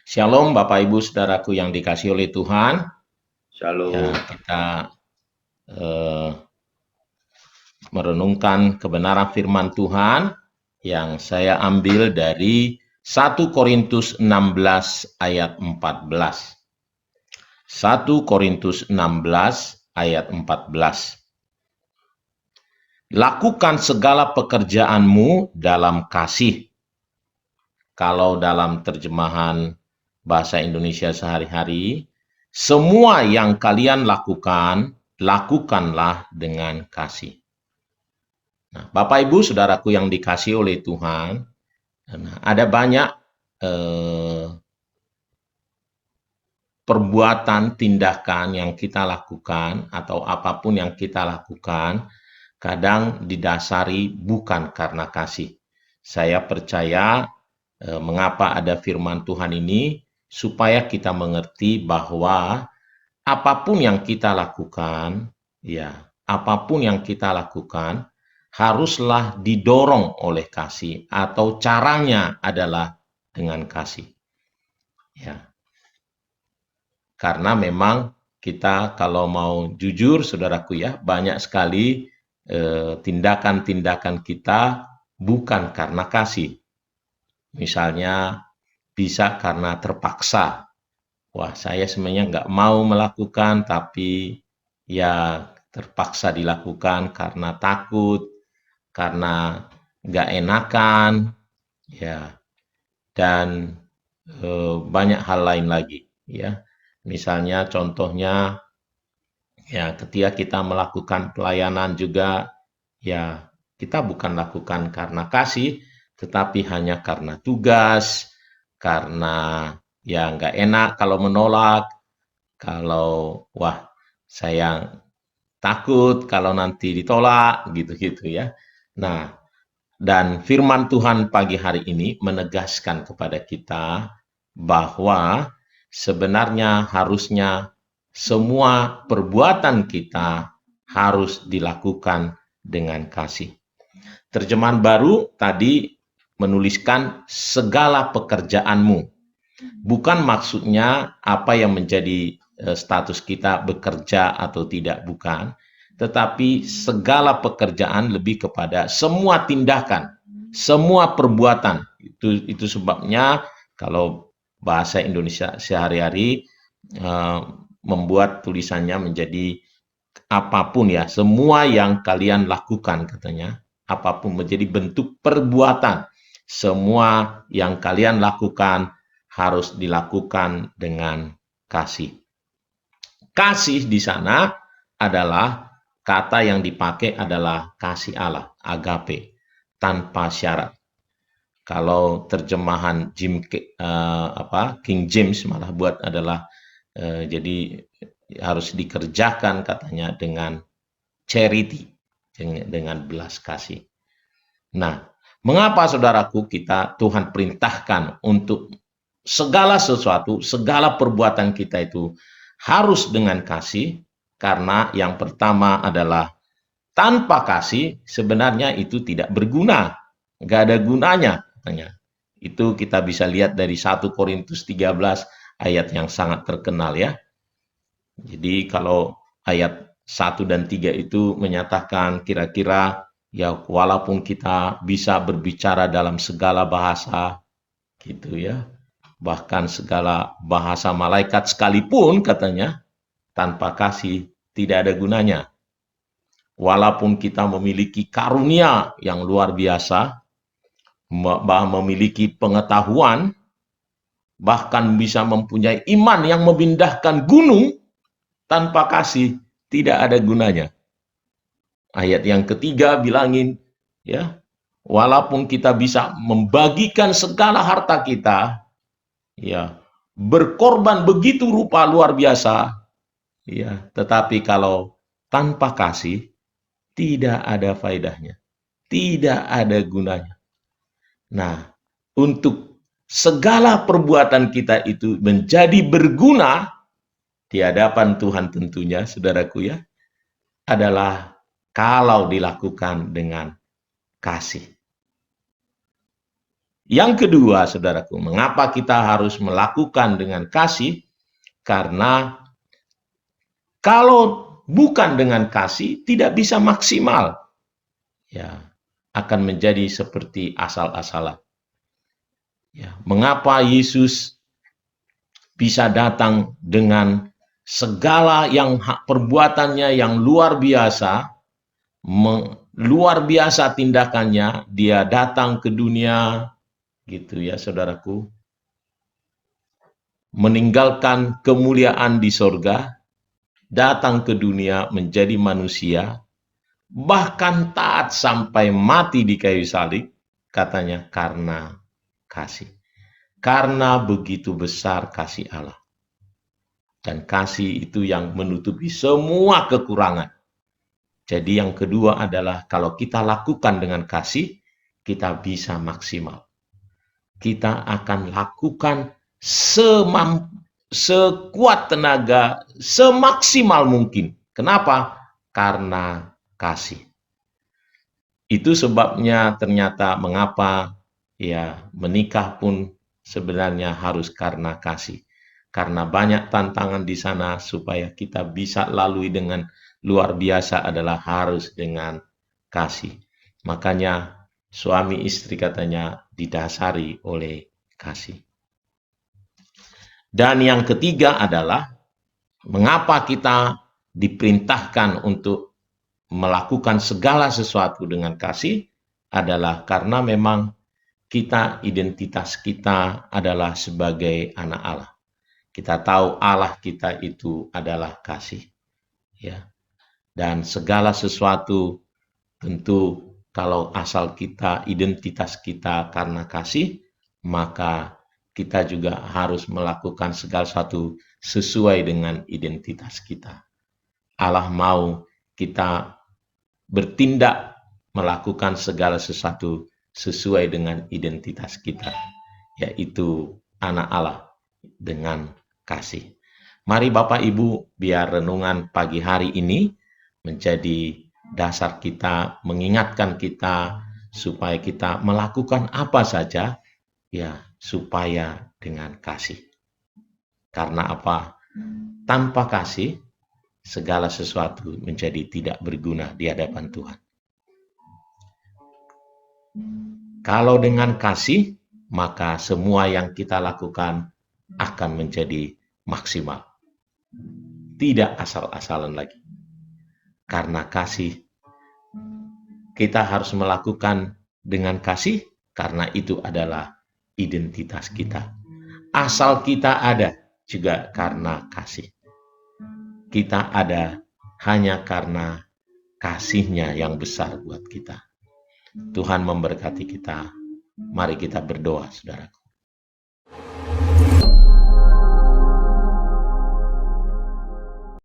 Shalom Bapak Ibu Saudaraku yang dikasihi oleh Tuhan. Ya, Shalom. kita eh, merenungkan kebenaran firman Tuhan yang saya ambil dari 1 Korintus 16 ayat 14. 1 Korintus 16 ayat 14. Lakukan segala pekerjaanmu dalam kasih. Kalau dalam terjemahan bahasa Indonesia sehari-hari, semua yang kalian lakukan, lakukanlah dengan kasih. Nah, Bapak Ibu Saudaraku yang dikasihi oleh Tuhan, ada banyak perbuatan, tindakan yang kita lakukan atau apapun yang kita lakukan, kadang didasari bukan karena kasih. Saya percaya mengapa ada firman Tuhan ini, supaya kita mengerti bahwa apapun yang kita lakukan, ya, apapun yang kita lakukan haruslah didorong oleh kasih atau caranya adalah dengan kasih. Ya. Karena memang kita kalau mau jujur saudaraku ya, banyak sekali tindakan-tindakan kita bukan karena kasih. Misalnya bisa karena terpaksa. Wah, saya sebenarnya nggak mau melakukan, tapi ya terpaksa dilakukan karena takut, karena nggak enakan, ya, dan banyak hal lain lagi, ya. Misalnya contohnya, ya ketika kita melakukan pelayanan juga, ya kita bukan lakukan karena kasih, tetapi hanya karena tugas, karena ya nggak enak kalau menolak, kalau wah saya takut kalau nanti ditolak gitu-gitu ya. Nah, dan firman Tuhan pagi hari ini menegaskan kepada kita bahwa sebenarnya harusnya semua perbuatan kita harus dilakukan dengan kasih. Terjemahan baru tadi menuliskan segala pekerjaanmu. Bukan maksudnya apa yang menjadi status kita bekerja atau tidak, bukan. Tetapi segala pekerjaan lebih kepada semua tindakan, semua perbuatan. Itu sebabnya kalau bahasa Indonesia sehari-hari membuat tulisannya menjadi apapun ya, semua yang kalian lakukan katanya, apapun menjadi bentuk perbuatan. Semua yang kalian lakukan harus dilakukan dengan kasih. Kasih di sana adalah kata yang dipakai adalah kasih Allah, agape, tanpa syarat. Kalau terjemahan King James malah buat adalah jadi harus dikerjakan katanya dengan charity, dengan belas kasih. Nah, mengapa saudaraku Tuhan perintahkan untuk segala sesuatu, segala perbuatan kita itu harus dengan kasih? Karena yang pertama adalah tanpa kasih sebenarnya itu tidak berguna, nggak ada gunanya katanya. Itu kita bisa lihat dari 1 Korintus 13 ayat yang sangat terkenal ya. Jadi kalau ayat 1 dan 3 itu menyatakan kira-kira ya walaupun kita bisa berbicara dalam segala bahasa gitu ya, bahkan segala bahasa malaikat sekalipun katanya, tanpa kasih tidak ada gunanya. Walaupun kita memiliki karunia yang luar biasa, memiliki pengetahuan, bahkan bisa mempunyai iman yang memindahkan gunung, tanpa kasih tidak ada gunanya. Ayat yang ketiga bilangin, ya, walaupun kita bisa membagikan segala harta kita, ya, berkorban begitu rupa luar biasa, ya, tetapi kalau tanpa kasih tidak ada faedahnya, tidak ada gunanya. Nah, untuk segala perbuatan kita itu menjadi berguna di hadapan Tuhan tentunya, saudaraku ya, adalah kalau dilakukan dengan kasih. Yang kedua, saudaraku, mengapa kita harus melakukan dengan kasih? Karena kalau bukan dengan kasih, tidak bisa maksimal. Ya, akan menjadi seperti asal-asalan. Ya, mengapa Yesus bisa datang dengan segala yang perbuatannya yang luar biasa, luar biasa tindakannya, dia datang ke dunia, gitu ya saudaraku, meninggalkan kemuliaan di sorga, datang ke dunia menjadi manusia, bahkan taat sampai mati di kayu salib, katanya karena kasih. Karena begitu besar kasih Allah. Dan kasih itu yang menutupi semua kekurangan. Jadi yang kedua adalah kalau kita lakukan dengan kasih, kita bisa maksimal. Kita akan lakukan sekuat tenaga, semaksimal mungkin. Kenapa? Karena kasih. Itu sebabnya ternyata mengapa ya menikah pun sebenarnya harus karena kasih. Karena banyak tantangan di sana supaya kita bisa lalui dengan luar biasa adalah harus dengan kasih. Makanya suami istri katanya didasari oleh kasih. Dan yang ketiga adalah mengapa kita diperintahkan untuk melakukan segala sesuatu dengan kasih adalah karena memang identitas kita adalah sebagai anak Allah. Kita tahu Allah kita itu adalah kasih. Ya. Dan segala sesuatu tentu kalau asal kita, identitas kita karena kasih, maka kita juga harus melakukan segala sesuatu sesuai dengan identitas kita. Allah mau kita bertindak melakukan segala sesuatu sesuai dengan identitas kita, yaitu anak Allah dengan kasih. Mari Bapak Ibu, biar renungan pagi hari ini menjadi dasar kita, mengingatkan kita supaya kita melakukan apa saja, ya supaya dengan kasih. Karena apa? Tanpa kasih, segala sesuatu menjadi tidak berguna di hadapan Tuhan. Kalau dengan kasih, maka semua yang kita lakukan akan menjadi maksimal. Tidak asal-asalan lagi. Karena kasih, kita harus melakukan dengan kasih, karena itu adalah identitas kita. Asal kita ada juga karena kasih. Kita ada hanya karena kasih-Nya yang besar buat kita. Tuhan memberkati kita. Mari kita berdoa, saudaraku.